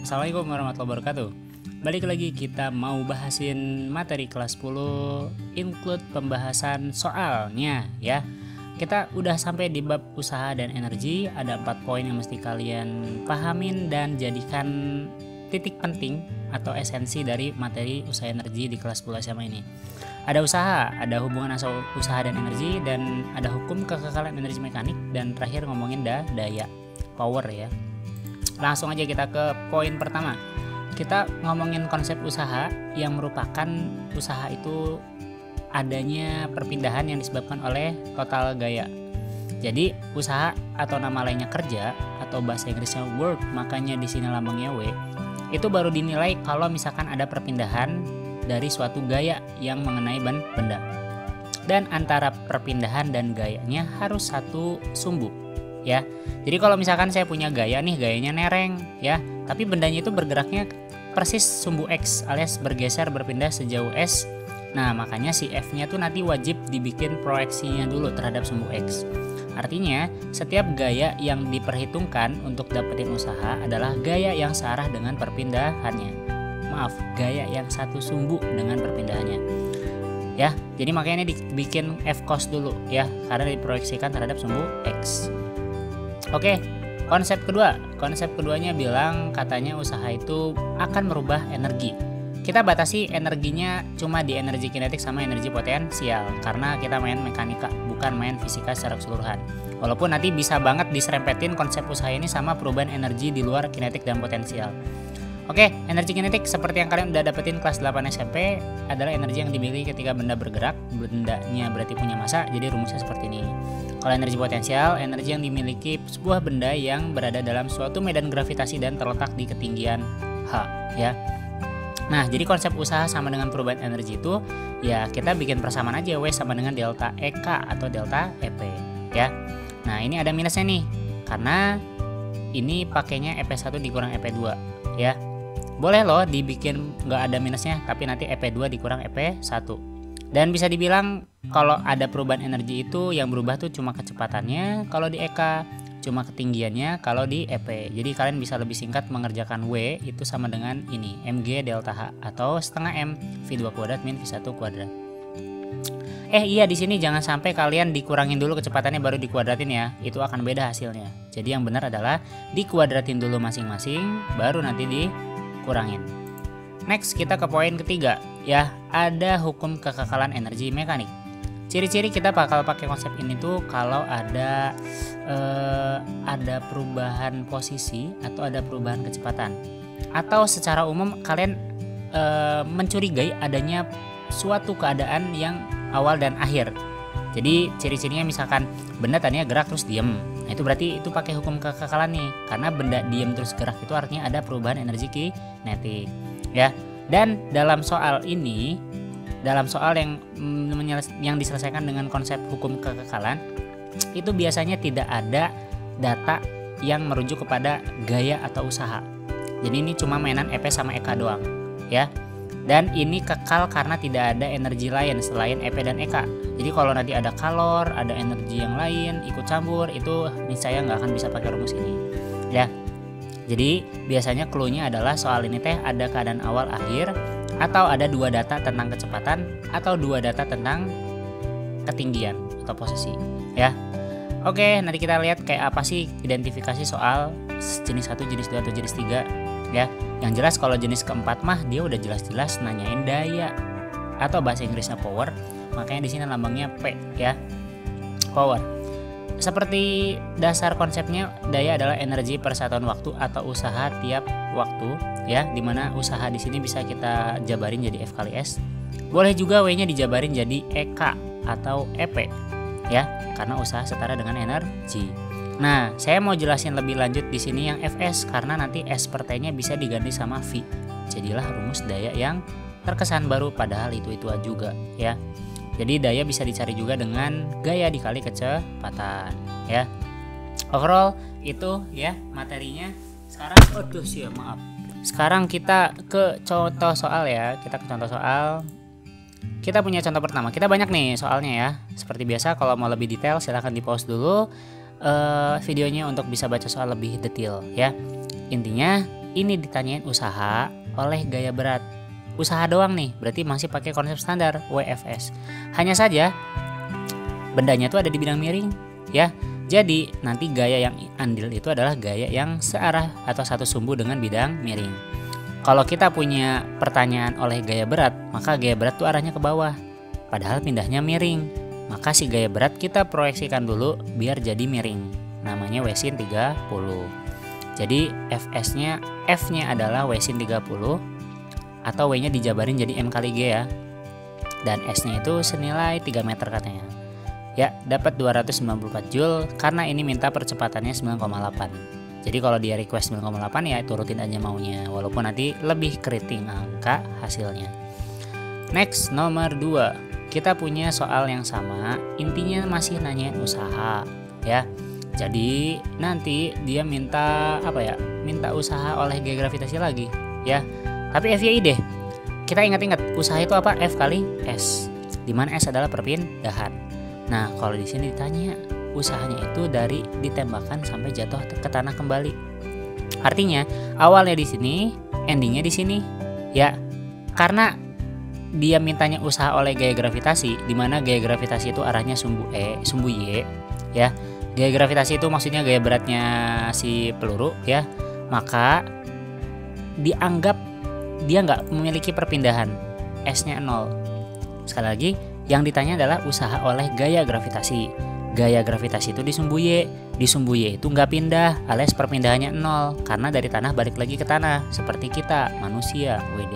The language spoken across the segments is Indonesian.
Assalamualaikum warahmatullahi wabarakatuh. Balik lagi, kita mau bahasin materi kelas 10, include pembahasan soalnya ya. Kita udah sampai di bab usaha dan energi. Ada 4 poin yang mesti kalian pahamin dan jadikan titik penting atau esensi dari materi usaha energi di kelas 10 SMA ini. Ada usaha, ada hubungan asal usaha dan energi, dan ada hukum kekekalan energi mekanik, dan terakhir ngomongin daya power ya. Langsung aja kita ke poin pertama. Kita ngomongin konsep usaha, yang merupakan usaha itu adanya perpindahan yang disebabkan oleh total gaya. Jadi usaha atau nama lainnya kerja atau bahasa Inggrisnya work, makanya di sini lambangnya W. Itu baru dinilai kalau misalkan ada perpindahan dari suatu gaya yang mengenai benda. Dan antara perpindahan dan gayanya harus satu sumbu ya. Jadi kalau misalkan saya punya gaya nih, gayanya nereng ya, tapi bendanya itu bergeraknya persis sumbu X alias bergeser berpindah sejauh S. Nah, makanya si F-nya tuh nanti wajib dibikin proyeksinya dulu terhadap sumbu X. Artinya, setiap gaya yang diperhitungkan untuk dapetin usaha adalah gaya yang searah dengan perpindahannya. Maaf, gaya yang satu sumbu dengan perpindahannya. Ya, jadi makanya ini dibikin F cos dulu ya, karena diproyeksikan terhadap sumbu X. Oke, konsep kedua. Konsep keduanya bilang katanya usaha itu akan merubah energi. Kita batasi energinya cuma di energi kinetik sama energi potensial, karena kita main mekanika, bukan main fisika secara keseluruhan. Walaupun nanti bisa banget diserempetin konsep usaha ini sama perubahan energi di luar kinetik dan potensial. Oke, energi kinetik seperti yang kalian udah dapetin kelas 8 SMP adalah energi yang dimiliki ketika benda bergerak. Bendanya berarti punya massa, jadi rumusnya seperti ini. Kalau energi potensial, energi yang dimiliki sebuah benda yang berada dalam suatu medan gravitasi dan terletak di ketinggian H ya. Nah, jadi konsep usaha sama dengan perubahan energi itu ya kita bikin persamaan aja, W sama dengan delta EK atau delta EP ya. Nah, ini ada minusnya nih, karena ini pakainya EP1 dikurang EP2 ya. Boleh loh dibikin nggak ada minusnya, tapi nanti EP2 dikurang EP1. Dan bisa dibilang kalau ada perubahan energi itu yang berubah tuh cuma kecepatannya kalau di EK, cuma ketinggiannya kalau di EP. Jadi kalian bisa lebih singkat mengerjakan W itu sama dengan ini, mg delta H atau setengah M V2 kuadrat min V1 kuadrat. Iya, di sini jangan sampai kalian dikurangin dulu kecepatannya baru dikuadratin ya. Itu akan beda hasilnya. Jadi yang benar adalah dikuadratin dulu masing-masing baru nanti dikurangin. Next, kita ke poin ketiga ya, ada hukum kekekalan energi mekanik. Ciri-ciri kita bakal pakai konsep ini tuh kalau ada perubahan posisi atau ada perubahan kecepatan, atau secara umum kalian mencurigai adanya suatu keadaan yang awal dan akhir. Jadi ciri-cirinya misalkan benda tadinya gerak terus diem, nah itu berarti itu pakai hukum kekekalan nih, karena benda diem terus gerak itu artinya ada perubahan energi kinetik ya. Dan dalam soal ini, dalam soal yang diselesaikan dengan konsep hukum kekekalan, itu biasanya tidak ada data yang merujuk kepada gaya atau usaha. Jadi ini cuma mainan EP sama EK doang ya. Dan ini kekal karena tidak ada energi lain selain EP dan EK. Jadi kalau nanti ada kalor, ada energi yang lain ikut campur, itu niscaya nggak akan bisa pakai rumus ini ya. Jadi biasanya clue-nya adalah soal ini teh ada keadaan awal akhir, atau ada 2 data tentang kecepatan, atau 2 data tentang ketinggian atau posisi ya. Oke, nanti kita lihat kayak apa sih identifikasi soal jenis 1, jenis 2 atau jenis 3 ya. Yang jelas kalau jenis keempat mah dia udah jelas-jelas nanyain daya atau bahasa Inggrisnya power, makanya di sini lambangnya P ya, power. Seperti dasar konsepnya, daya adalah energi persatuan waktu atau usaha tiap waktu ya, dimana usaha di sini bisa kita jabarin jadi F kali S. Boleh juga W-nya dijabarin jadi EK atau EP ya, karena usaha setara dengan energi. Nah, saya mau jelasin lebih lanjut di sini yang Fs, karena nanti S per T-nya bisa diganti sama V. Jadilah rumus daya yang terkesan baru, padahal itu juga ya. Jadi daya bisa dicari juga dengan gaya dikali kecepatan ya. Overall itu ya materinya. Sekarang maaf. Sekarang kita ke contoh soal ya. Kita punya contoh pertama. Kita banyak nih soalnya ya. Seperti biasa, kalau mau lebih detail silahkan di pause dulu videonya untuk bisa baca soal lebih detail ya. Intinya ini ditanyain usaha oleh gaya berat. Usaha doang nih, berarti masih pakai konsep standar WFS. Hanya saja bendanya tuh ada di bidang miring ya. Jadi nanti gaya yang andil itu adalah gaya yang searah atau satu sumbu dengan bidang miring. Kalau kita punya pertanyaan oleh gaya berat, maka gaya berat tuh arahnya ke bawah. Padahal pindahnya miring. Maka si gaya berat kita proyeksikan dulu biar jadi miring. Namanya W sin 30. Jadi F-nya adalah W sin 30 atau W-nya dijabarin jadi M kali G ya. Dan S-nya itu senilai 3 meter katanya. Ya, dapat 294 Joule karena ini minta percepatannya 9,8. Jadi kalau dia request 9,8 ya turutin aja maunya, walaupun nanti lebih keriting angka hasilnya. Next, nomor 2. Kita punya soal yang sama, intinya masih nanyain usaha ya. Jadi nanti dia minta minta usaha oleh gaya gravitasi lagi ya. Tapi FYI deh, kita ingat-ingat usaha itu apa? F kali S, dimana S adalah perpindahan. Nah kalau di sini ditanya usahanya itu dari ditembakkan sampai jatuh ke tanah kembali. Artinya awalnya di sini, endingnya di sini ya. Karena dia mintanya usaha oleh gaya gravitasi, dimana gaya gravitasi itu arahnya sumbu Y ya. Gaya gravitasi itu maksudnya gaya beratnya si peluru ya. Maka dianggap dia nggak memiliki perpindahan, S-nya 0. Sekali lagi, yang ditanya adalah usaha oleh gaya gravitasi. Gaya gravitasi itu di sumbu Y itu nggak pindah, alias perpindahannya 0 karena dari tanah balik lagi ke tanah seperti kita manusia WD.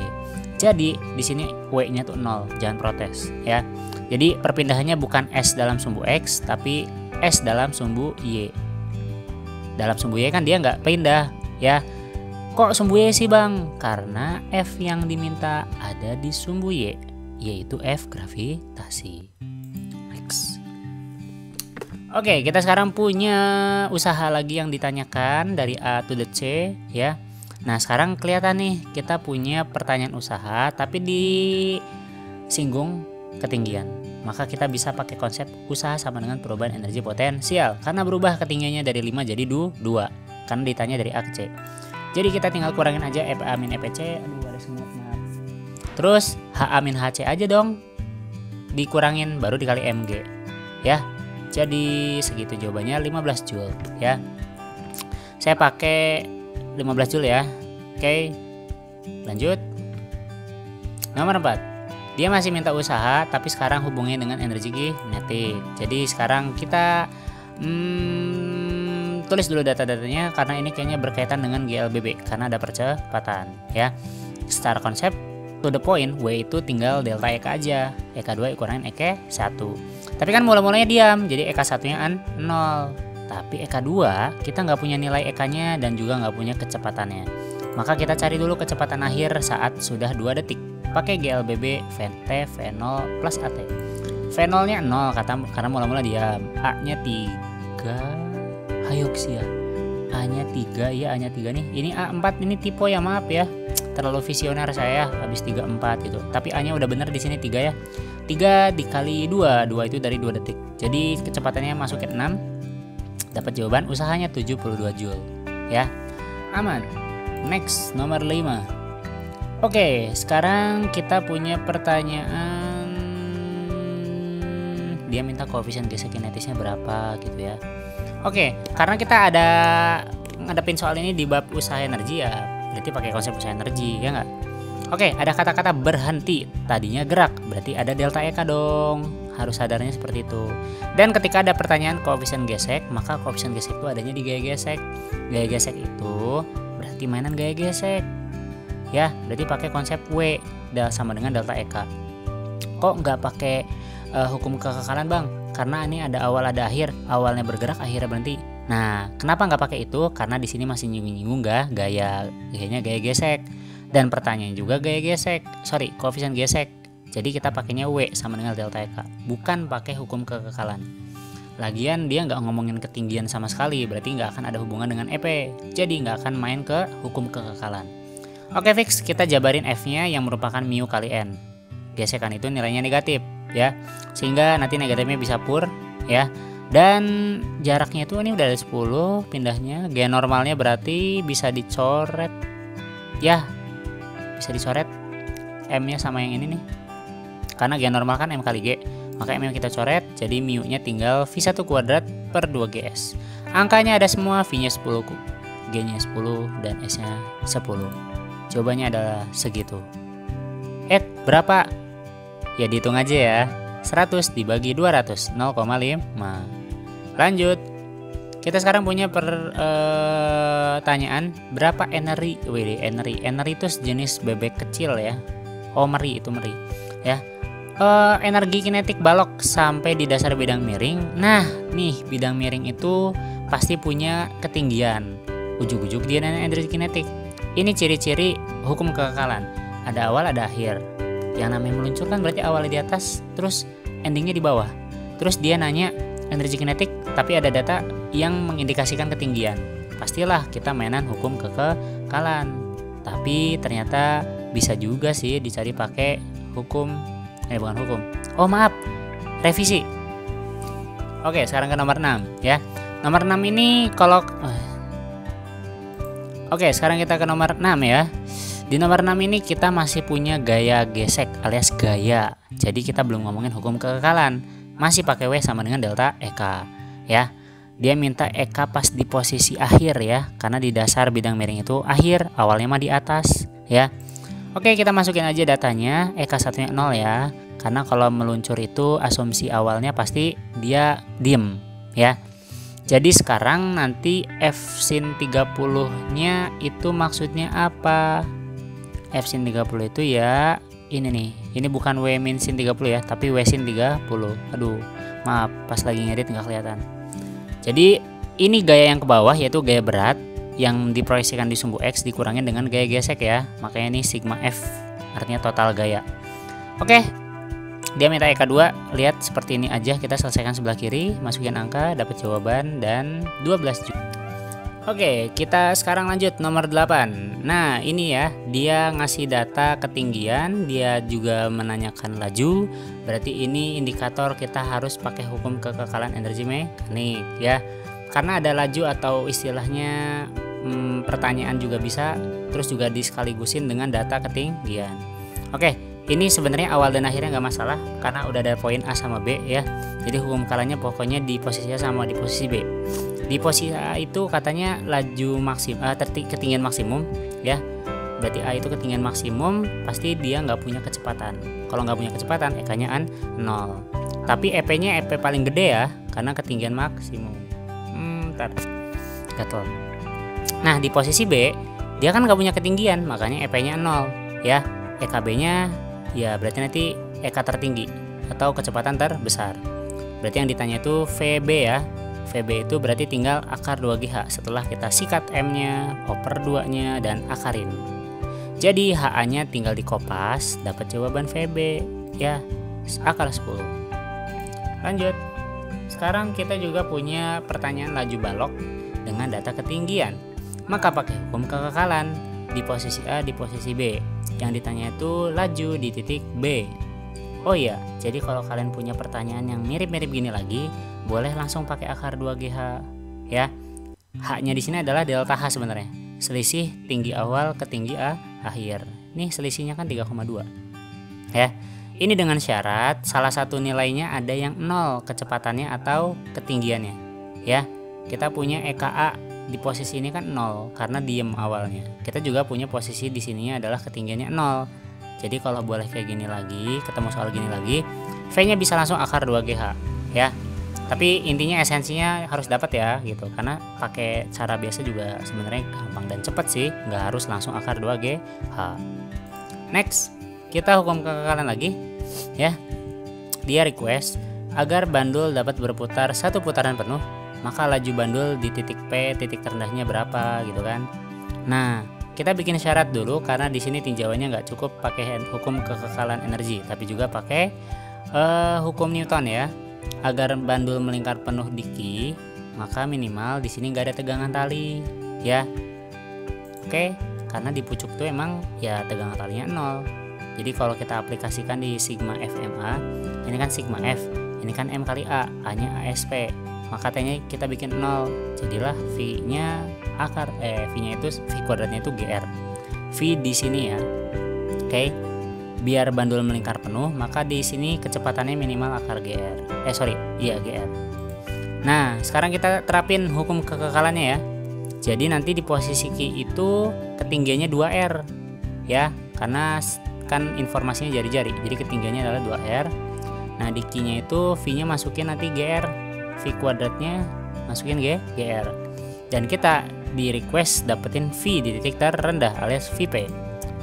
Jadi di sini W-nya tuh 0, jangan protes ya. Jadi perpindahannya bukan S dalam sumbu X tapi S dalam sumbu Y. Dalam sumbu Y kan dia nggak pindah ya. Kok sumbu Y sih bang? Karena F yang diminta ada di sumbu Y, yaitu F gravitasi. Next. Oke, kita sekarang punya usaha lagi yang ditanyakan dari A to the C ya. Nah sekarang kelihatan nih kita punya pertanyaan usaha tapi disinggung ketinggian. Maka kita bisa pakai konsep usaha sama dengan perubahan energi potensial karena berubah ketinggiannya dari 5 jadi 2 karena ditanya dari A ke C. Jadi kita tinggal kurangin aja FA min EPC. Aduh ada semut. Terus HA min HC aja dong, dikurangin baru dikali MG ya. Jadi segitu jawabannya 15 Joule ya. Saya pakai 15 Joule ya. Oke, lanjut. Nomor 4. Dia masih minta usaha tapi sekarang hubungnya dengan energi kinetik. Jadi sekarang kita tulis dulu data-datanya karena ini kayaknya berkaitan dengan GLBB karena ada percepatan ya. Secara konsep to the point, W itu tinggal delta EK aja. EK2 kurangin EK1. Tapi kan mula-mulanya diam, jadi EK1-nya 0. Tapi EK2 kita nggak punya nilai EK-nya dan juga nggak punya kecepatannya. Maka kita cari dulu kecepatan akhir saat sudah 2 detik. Pakai GLBB VT V0 plus AT. V0-nya 0 karena mula-mula diam. A-nya 3 Hyuxia. A-nya 3 ya, A-nya 3 nih. Ini A4 ini tipe ya, maaf ya. Terlalu visioner saya habis 34 gitu. Tapi A-nya udah bener di sini 3 ya. 3 dikali 2 itu dari 2 detik. Jadi kecepatannya masukin 6. Dapat jawaban usahanya 72 Joule ya. Aman. Next, nomor 5. Oke, sekarang kita punya pertanyaan. Dia minta koefisien gesek kinetisnya berapa gitu ya. Oke, karena kita ada ngadepin soal ini di bab usaha energi ya, berarti pakai konsep usaha energi ya nggak? Oke, ada kata-kata berhenti, tadinya gerak, berarti ada delta EK dong. Harus sadarnya seperti itu. Dan ketika ada pertanyaan koefisien gesek, maka koefisien gesek itu adanya di gaya gesek. Gaya gesek itu berarti mainan gaya gesek. Ya, berarti pakai konsep W sama dengan delta EK. Kok nggak pakai hukum kekekalan bang? Karena ini ada awal ada akhir, awalnya bergerak akhirnya berhenti. Nah, kenapa nggak pakai itu? Karena di sini masih nyinggung gayanya gaya gesek dan pertanyaan juga gaya gesek. Koefisien gesek. Jadi kita pakainya W sama dengan delta EK, bukan pakai hukum kekekalan. Lagian dia nggak ngomongin ketinggian sama sekali, berarti nggak akan ada hubungan dengan EP. Jadi nggak akan main ke hukum kekekalan. Oke fix, kita jabarin F-nya yang merupakan mu kali N. Gesekan itu nilainya negatif ya, sehingga nanti negatifnya bisa pur ya. Dan jaraknya itu ini udah ada 10 pindahnya. G normalnya berarti bisa dicoret ya bisa dicoret M-nya sama yang ini nih. Karena G normal kan M kali G, maka M-nya kita coret, jadi mu-nya tinggal V1 kuadrat per 2GS. Angkanya ada semua, V-nya 10, G-nya 10, dan S-nya 10. Jawabannya adalah segitu. Berapa? Ya dihitung aja ya. 100 dibagi 200, 0,5. Lanjut. Kita sekarang punya pertanyaan, berapa energi? Energi itu sejenis bebek kecil ya. Oh, meri itu meri. Ya. Energi kinetik balok sampai di dasar bidang miring. Nah, nih bidang miring itu pasti punya ketinggian. Ujug-ujug dia energi kinetik. Ini ciri-ciri hukum kekekalan. Ada awal, ada akhir. Yang namanya meluncur kan berarti awalnya di atas, terus endingnya di bawah. Terus dia nanya energi kinetik, tapi ada data yang mengindikasikan ketinggian. Pastilah kita mainan hukum kekekalan. Tapi ternyata bisa juga sih dicari pakai hukum. Bukan hukum. Oh maaf, revisi. Oke, sekarang ke nomor 6 ya. Nomor 6 ini kalau Oke, sekarang kita ke nomor 6 ya. Di nomor 6 ini kita masih punya gaya gesek alias gaya. Jadi kita belum ngomongin hukum kekekalan. Masih pakai W sama dengan delta EK ya. Dia minta EK pas di posisi akhir ya, karena di dasar bidang miring itu akhir, awalnya mah di atas ya. Oke, kita masukin aja datanya. EK satunya 0 ya. Karena kalau meluncur itu asumsi awalnya pasti dia diem ya. Jadi sekarang nanti F sin 30-nya itu maksudnya apa? F sin 30 itu ya ini nih. Ini bukan W min sin 30 ya, tapi W sin 30. Aduh, maaf, pas lagi ngedit nggak kelihatan. Jadi ini gaya yang ke bawah yaitu gaya berat yang diproyeksikan di sumbu X dikurangin dengan gaya gesek ya. Makanya ini sigma F, artinya total gaya. Oke, dia minta EK 2. Lihat seperti ini aja, kita selesaikan sebelah kiri, masukin angka, dapat jawaban dan 12 juta. Oke, kita sekarang lanjut nomor 8. Nah ini ya, dia ngasih data ketinggian, dia juga menanyakan laju. Berarti ini indikator kita harus pakai hukum kekekalan energi mekanik ya. Karena ada laju atau istilahnya pertanyaan juga bisa, terus juga disekaligusin dengan data ketinggian. Oke, ini sebenarnya awal dan akhirnya nggak masalah karena udah ada poin A sama B ya. Jadi hukum kekekalannya pokoknya di posisi A sama di posisi B. Di posisi A itu katanya laju maksimum, ketinggian maksimum ya. Berarti A itu ketinggian maksimum, pasti dia nggak punya kecepatan. Kalau nggak punya kecepatan, EK-nya 0. Tapi EP-nya EP paling gede ya, karena ketinggian maksimum. Gatel. Nah di posisi B dia kan nggak punya ketinggian, makanya EP-nya 0 ya. EKB-nya ya berarti nanti EK tertinggi atau kecepatan terbesar. Berarti yang ditanya itu VB ya. VB itu berarti tinggal akar 2GH setelah kita sikat M-nya, oper 2-nya dan akarin. Jadi HA-nya tinggal dikopas, dapat jawaban VB ya, akar 10. Lanjut. Sekarang kita juga punya pertanyaan laju balok dengan data ketinggian. Maka pakai hukum kekekalan di posisi A, di posisi B. Yang ditanya itu laju di titik B. Oh iya, jadi kalau kalian punya pertanyaan yang mirip-mirip gini lagi, boleh langsung pakai akar 2GH ya. H-nya di sini adalah delta H sebenarnya. Selisih tinggi awal ke tinggi akhir. Nih selisihnya kan 3,2. Ya. Ini dengan syarat salah satu nilainya ada yang 0 kecepatannya atau ketinggiannya. Ya. Kita punya EKA di posisi ini kan 0 karena diem awalnya. Kita juga punya posisi di sininya adalah ketinggiannya 0. Jadi kalau boleh kayak gini lagi, ketemu soal gini lagi, V-nya bisa langsung akar 2GH ya. Tapi intinya esensinya harus dapat ya gitu. Karena pakai cara biasa juga sebenarnya gampang dan cepet sih, nggak harus langsung akar 2GH. Next, kita hukum kekekalan lagi ya. Dia request agar bandul dapat berputar satu putaran penuh, maka laju bandul di titik P, titik terendahnya berapa gitu kan. Nah, kita bikin syarat dulu karena di sini tinjauannya nggak cukup pakai hukum kekekalan energi, tapi juga pakai hukum Newton ya. Agar bandul melingkar penuh di Q, maka minimal di sini nggak ada tegangan tali ya. Oke, karena di pucuk tuh emang ya tegangan talinya 0. Jadi kalau kita aplikasikan di sigma FMA, ini kan sigma F, ini kan M kali A, A-nya ASP. Maka T-nya kita bikin 0. Jadilah V-nya V-nya itu V kuadratnya itu GR. V di sini ya. Oke. Biar bandul melingkar penuh, maka di sini kecepatannya minimal akar GR. GR. Nah, sekarang kita terapin hukum kekekalannya ya. Jadi nanti di posisi Q itu ketinggiannya 2R ya, karena kan informasinya jari-jari. Jadi ketinggiannya adalah 2R. Nah, di Q-nya itu V-nya masukin nanti GR. V kuadratnya masukin GR. Dan kita di request dapetin V di titik terendah alias VP.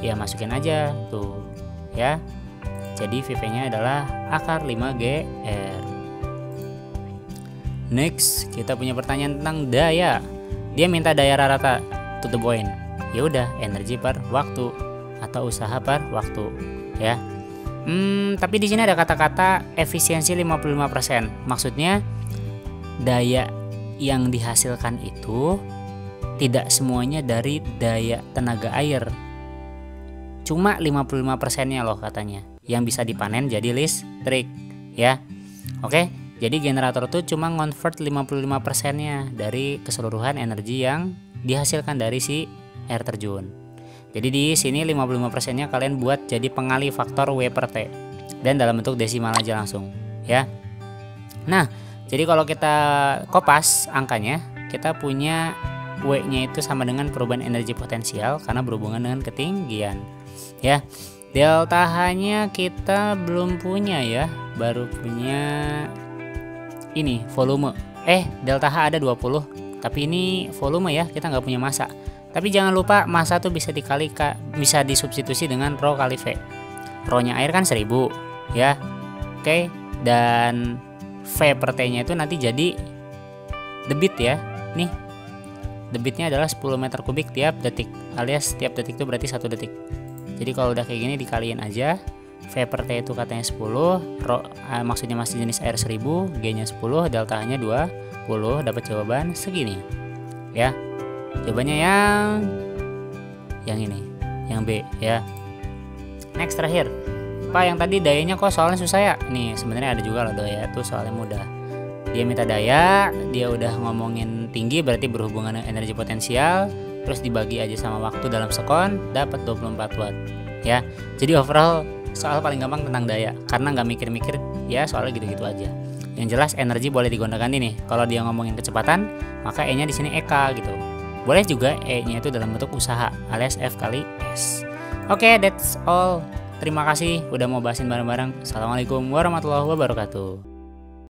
Ya, masukin aja tuh ya. Jadi VP-nya adalah akar 5GR. Next, kita punya pertanyaan tentang daya. Dia minta daya rata to the point. Ya udah, energi per waktu atau usaha per waktu ya. Tapi di sini ada kata-kata efisiensi 55%. Maksudnya daya yang dihasilkan itu tidak semuanya dari daya tenaga air. Cuma 55%-nya loh katanya yang bisa dipanen jadi listrik ya. Oke, jadi generator tuh cuma convert 55%-nya dari keseluruhan energi yang dihasilkan dari si air terjun. Jadi di sini 55%-nya kalian buat jadi pengali faktor W per T dan dalam bentuk desimal aja langsung ya. Nah, jadi kalau kita kopas angkanya, kita punya W-nya itu sama dengan perubahan energi potensial karena berhubungan dengan ketinggian ya. Delta H-nya kita belum punya ya, baru punya ini volume. Delta H ada 20, tapi ini volume ya, kita nggak punya massa. Tapi jangan lupa massa tuh bisa bisa disubstitusi dengan rho kali V. Rho-nya air kan 1000 ya. Oke, dan V per T-nya itu nanti jadi debit ya. Nih, debitnya adalah 10 meter kubik tiap detik, alias tiap detik itu berarti 1 detik. Jadi kalau udah kayak gini dikaliin aja. V per T itu katanya 10, maksudnya masih jenis air 1000, G-nya 10, delta H-nya 20, dapat jawaban segini ya. Jawabannya yang ini, yang B ya. Next terakhir, Pak, yang tadi dayanya kok soalnya susah ya? Nih sebenarnya ada juga loh daya tuh soalnya mudah. Dia minta daya, dia udah ngomongin tinggi berarti berhubungan dengan energi potensial, terus dibagi aja sama waktu dalam sekon, dapat 24 watt ya. Jadi overall soal paling gampang tentang daya karena nggak mikir-mikir ya, soalnya gitu-gitu aja. Yang jelas energi boleh digonta-ganti nih. Kalau dia ngomongin kecepatan, maka E-nya di sini EK gitu. Boleh juga E-nya itu dalam bentuk usaha alias F kali S. Oke, that's all. Terima kasih udah mau bahasin bareng-bareng. Assalamualaikum warahmatullahi wabarakatuh.